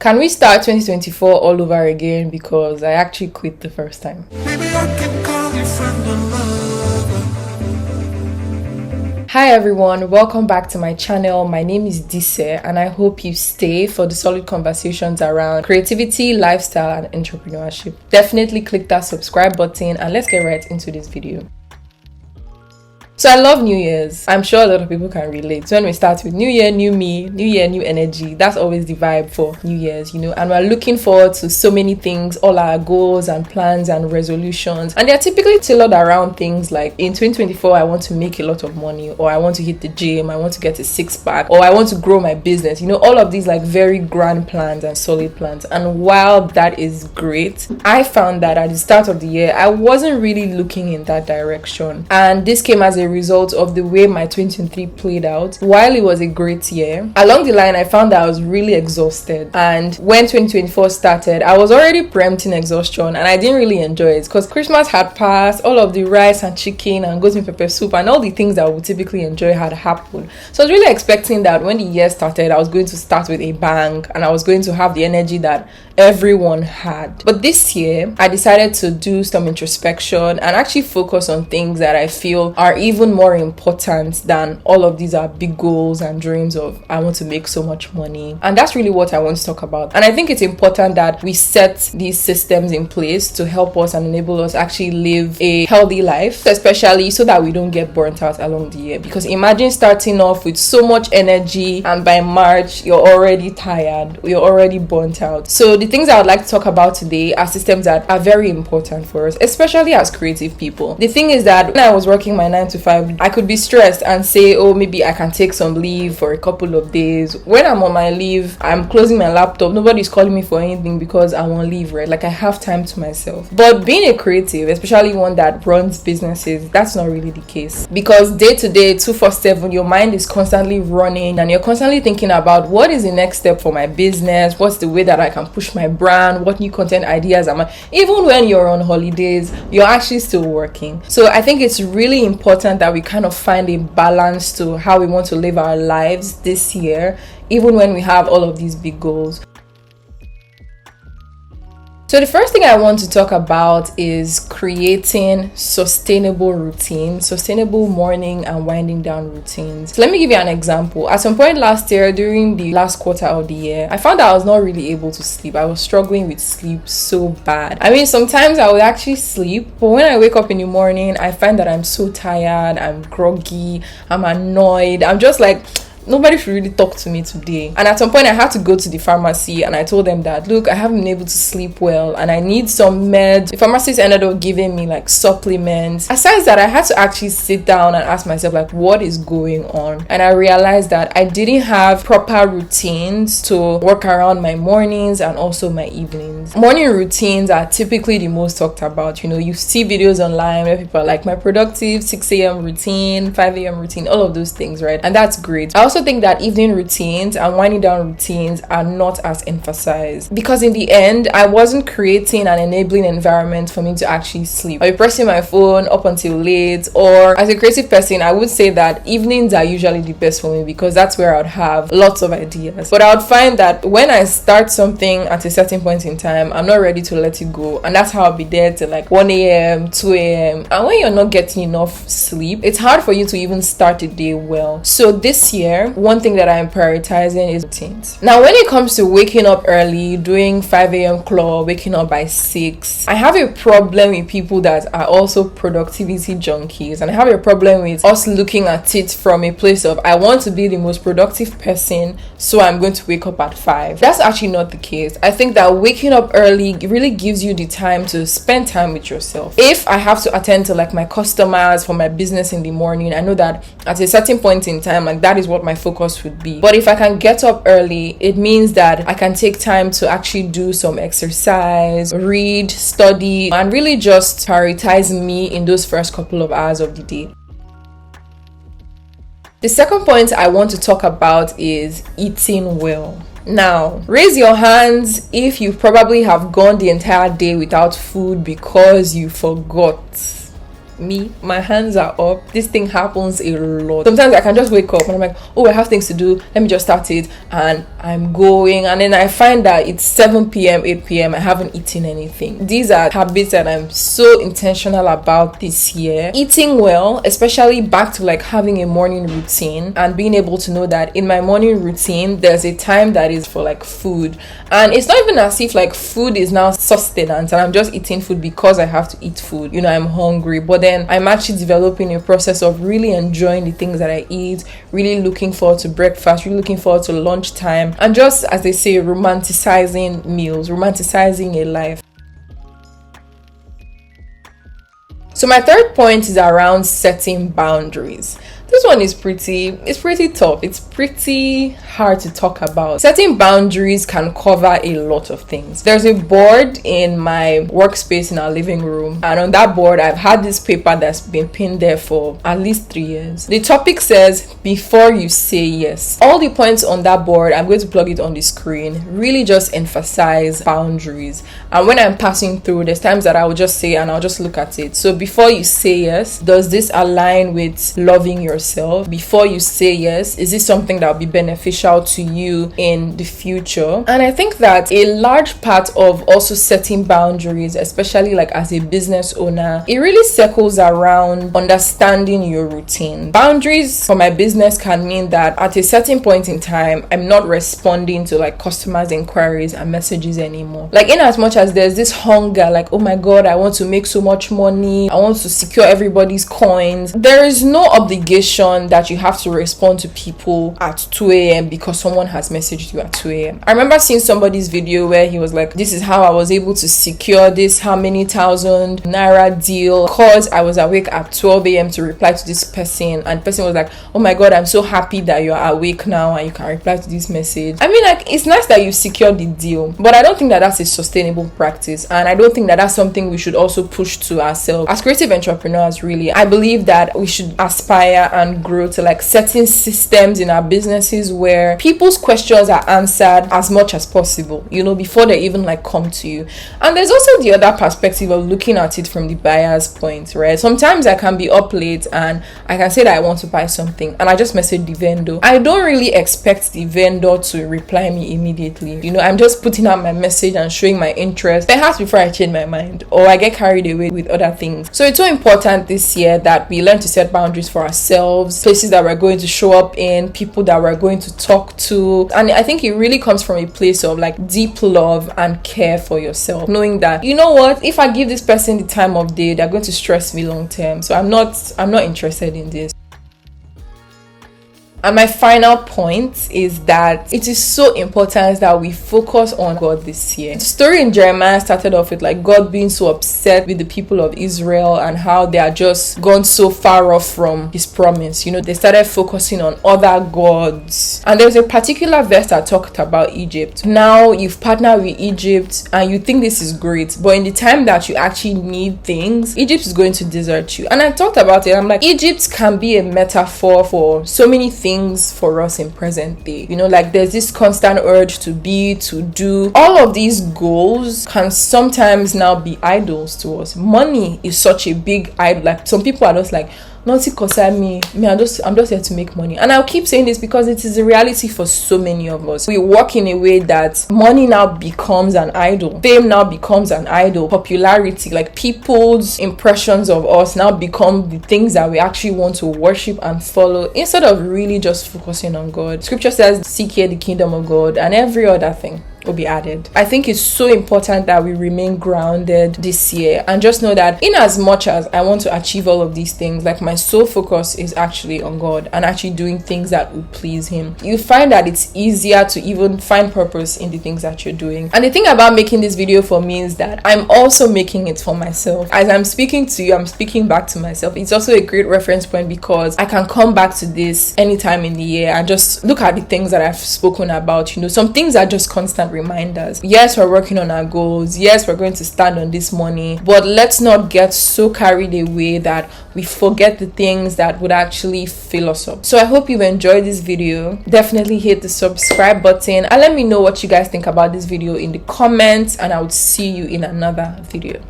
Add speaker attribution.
Speaker 1: Can we start 2024 all over again because I actually quit the first time? Maybe I can call you friend or lover. Hi everyone, welcome back to my channel. My name is Dise and I hope you stay for the solid conversations around creativity, lifestyle and entrepreneurship. Definitely click that subscribe button and let's get right into this video. So I love New Year's. I'm sure a lot of people can relate. So when we start with New Year, new me, New Year, new energy, that's always the vibe for New Year's, and we're looking forward to so many things, all our goals and plans and resolutions. And they're typically tailored around things like in 2024, I want to make a lot of money, or I want to hit the gym, I want to get a six-pack, or I want to grow my business. All of these like very grand plans and solid plans. And while that is great, I found that at the start of the year, I wasn't really looking in that direction. And this came as a result of the way my 2023 played out. While it was a great year, along the line I found that I was really exhausted, and when 2024 started I was already preempting exhaustion and I didn't really enjoy it because Christmas had passed, all of the rice and chicken and goat meat pepper soup and all the things that I would typically enjoy had happened. So I was really expecting that when the year started I was going to start with a bang and I was going to have the energy that everyone had. But this year I decided to do some introspection and actually focus on things that I feel are even more important than all of these are big goals and dreams of I want to make so much money. And that's really what I want to talk about. And I think it's important that we set these systems in place to help us and enable us actually live a healthy life, especially so that we don't get burnt out along the year. Because imagine starting off with so much energy and by March you're already tired, you're already burnt out. So the things I would like to talk about today are systems that are very important for us, especially as creative people. The thing is that when I was working my 9 to 5, I could be stressed and say, oh, maybe I can take some leave for a couple of days. When I'm on my leave, I'm closing my laptop, nobody's calling me for anything because I'm on leave, right? Like I have time to myself. But being a creative, especially one that runs businesses, that's not really the case, because day to day, 247, your mind is constantly running and you're constantly thinking about what is the next step for my business, what's the way that I can push my brand, what new content ideas am I. Even when you're on holidays, you're actually still working. So I think it's really important that we kind of find a balance to how we want to live our lives this year, even when we have all of these big goals. So the first thing I want to talk about is creating sustainable routines, sustainable morning and winding down routines. So let me give you an example. At some point last year, during the last quarter of the year, I found that I was not really able to sleep. I was struggling with sleep so bad. I mean, sometimes I would actually sleep, but when I wake up in the morning, I find that I'm so tired, I'm groggy, I'm annoyed. I'm just like, nobody should really talk to me today. And at some point I had to go to the pharmacy and I told them that, look, I haven't been able to sleep well and I need some meds. The pharmacist ended up giving me like supplements. Aside that, I had to actually sit down and ask myself like, what is going on? And I realized that I didn't have proper routines to work around my mornings and also my evenings. Morning routines are typically the most talked about. You see videos online where people are like, my productive 6 a.m. routine, 5 a.m. routine, all of those things, right? And that's great. I also think that evening routines and winding down routines are not as emphasized, because in the end I wasn't creating an enabling environment for me to actually sleep. I'll be pressing my phone up until late, or as a creative person I would say that evenings are usually the best for me because that's where I would have lots of ideas. But I would find that when I start something at a certain point in time, I'm not ready to let it go, and that's how I'll be there till like 1 a.m. 2 a.m. and when you're not getting enough sleep, it's hard for you to even start the day well. So this year, one thing that I'm prioritizing is routines. Now, when it comes to waking up early, doing 5 a.m. club, waking up by 6, I have a problem with people that are also productivity junkies, and I have a problem with us looking at it from a place of I want to be the most productive person, so I'm going to wake up at 5. That's actually not the case. I think that waking up early really gives you the time to spend time with yourself. If I have to attend to like my customers for my business in the morning, I know that at a certain point in time, like that is what my focus would be. But if I can get up early, it means that I can take time to actually do some exercise, read, study, and really just prioritize me in those first couple of hours of the day. The second point I want to talk about is eating well. Now, raise your hands if you probably have gone the entire day without food because you forgot. me, my hands are up. This thing happens a lot. Sometimes I can just wake up and I'm like, oh, I have things to do, let me just start it, and I'm going, and then I find that it's 7 p.m 8 p.m, I haven't eaten anything. These are habits that I'm so intentional about this year. Eating well, especially back to like having a morning routine and being able to know that in my morning routine there's a time that is for like food, and it's not even as if like food is now sustenance and I'm just eating food because I have to eat food, I'm hungry, but then I'm actually developing a process of really enjoying the things that I eat, really looking forward to breakfast, really looking forward to lunchtime, and just, as they say, romanticizing meals, romanticizing a life. So my third point is around setting boundaries. This one is pretty tough. It's pretty hard to talk about. Setting boundaries can cover a lot of things. There's a board in my workspace in our living room, and on that board I've had this paper that's been pinned there for at least 3 years. The topic says, before you say yes. All the points on that board, I'm going to plug it on the screen, really just emphasize boundaries. And when I'm passing through, there's times that I will just say, and I'll just look at it. So before you say yes, does this align with loving yourself? Before you say yes, is this something that will be beneficial to you in the future? And I think that a large part of also setting boundaries, especially like as a business owner, it really circles around understanding your routine. Boundaries for my business can mean that at a certain point in time, I'm not responding to like customers' inquiries and messages anymore. Like, in as much as there's this hunger, like, oh my god, I want to make so much money, I want to secure everybody's coins, there is no obligation that you have to respond to people at 2 a.m. because someone has messaged you at 2 a.m. I remember seeing somebody's video where he was like, this is how I was able to secure this how many thousand naira deal because I was awake at 12 a.m. to reply to this person, and the person was like, oh my god, I'm so happy that you're awake now and you can reply to this message. I mean, like, it's nice that you secured the deal, but I don't think that that's a sustainable practice, and I don't think that that's something we should also push to ourselves as creative entrepreneurs. Really, I believe that we should aspire and grow to like certain systems in our businesses where people's questions are answered as much as possible, before they even like come to you. And there's also the other perspective of looking at it from the buyer's point, right? Sometimes I can be up late and I can say that I want to buy something and I just message the vendor. I don't really expect the vendor to reply me immediately. I'm just putting out my message and showing my interest, perhaps before I change my mind or I get carried away with other things. So it's so important this year that we learn to set boundaries for ourselves, places that we're going to show up in, people that we're going to talk to. And I think it really comes from a place of like deep love and care for yourself, knowing that, what, if I give this person the time of day, they're going to stress me long term, so I'm not interested in this. And my final point is that it is so important that we focus on God this year. The story in Jeremiah started off with like God being so upset with the people of Israel and how they are just gone so far off from his promise. They started focusing on other gods. And there's a particular verse that talked about Egypt. Now you've partnered with Egypt and you think this is great, but in the time that you actually need things, Egypt is going to desert you. And I talked about it. I'm like, Egypt can be a metaphor for so many things for us in present day. Like there's this constant urge to be, to do. All of these goals can sometimes now be idols to us. Money is such a big idol. Like some people are just like, nothing concern me. I'm just here to make money. And I'll keep saying this because it is a reality for so many of us. We work in a way that money now becomes an idol. Fame now becomes an idol. Popularity, like people's impressions of us, now become the things that we actually want to worship and follow instead of really just focusing on God. Scripture says, seek ye the kingdom of God, and every other thing will be added. I think it's so important that we remain grounded this year and just know that in as much as I want to achieve all of these things, like my sole focus is actually on God and actually doing things that will please him. You find that it's easier to even find purpose in the things that you're doing. And the thing about making this video for me is that I'm also making it for myself. As I'm speaking to you, I'm speaking back to myself. It's also a great reference point because I can come back to this anytime in the year and just look at the things that I've spoken about. Some things are just constant reminders. Yes, we're working on our goals. Yes, we're going to stand on this money, but let's not get so carried away that we forget the things that would actually fill us up. So I hope you enjoyed this video. Definitely hit the subscribe button and let me know what you guys think about this video in the comments, and I would see you in another video.